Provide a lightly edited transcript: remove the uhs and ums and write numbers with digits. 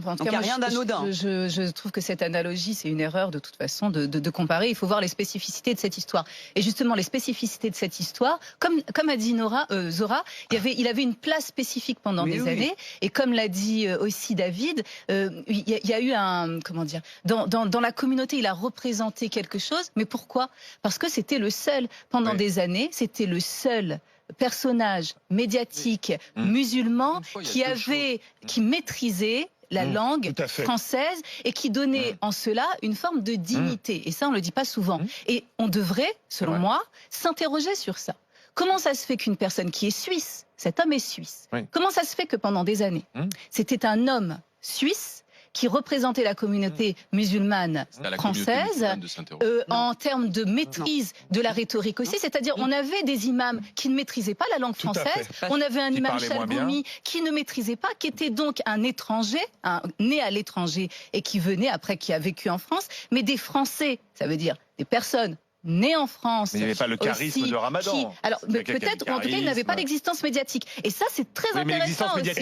en tout Donc il n'y a rien d'anodin. Je trouve que cette analogie, c'est une erreur de toute façon de comparer. Il faut voir les spécificités de cette histoire. Et justement, les spécificités de cette histoire, comme a dit Zora, il avait une place spécifique pendant des années. Et comme l'a dit aussi David, il y a eu un, comment dire, dans la communauté, il a représenté quelque chose. Mais pourquoi? Parce que c'était le seul, pendant des années, c'était le seul personnage médiatique musulman qui maîtrisait la langue française et qui donnait en cela une forme de dignité. Et ça, on ne le dit pas souvent. Et on devrait, selon moi, s'interroger sur ça. Comment ça se fait qu'une personne qui est suisse, cet homme est suisse, comment ça se fait que pendant des années, c'était un homme suisse qui représentait la communauté musulmane française en termes de maîtrise de la rhétorique aussi. C'est-à-dire, on avait des imams qui ne maîtrisaient pas la langue française. On avait un imam Chalboumi qui ne maîtrisait pas, qui était donc un étranger, né à l'étranger et qui venait après, qui a vécu en France. Mais des Français, ça veut dire des personnes nées en France. Mais il n'y avait pas le charisme aussi, de Ramadan. Alors, peut-être, ou en tout cas, il n'avait pas d'existence médiatique. Et ça, c'est très intéressant aussi.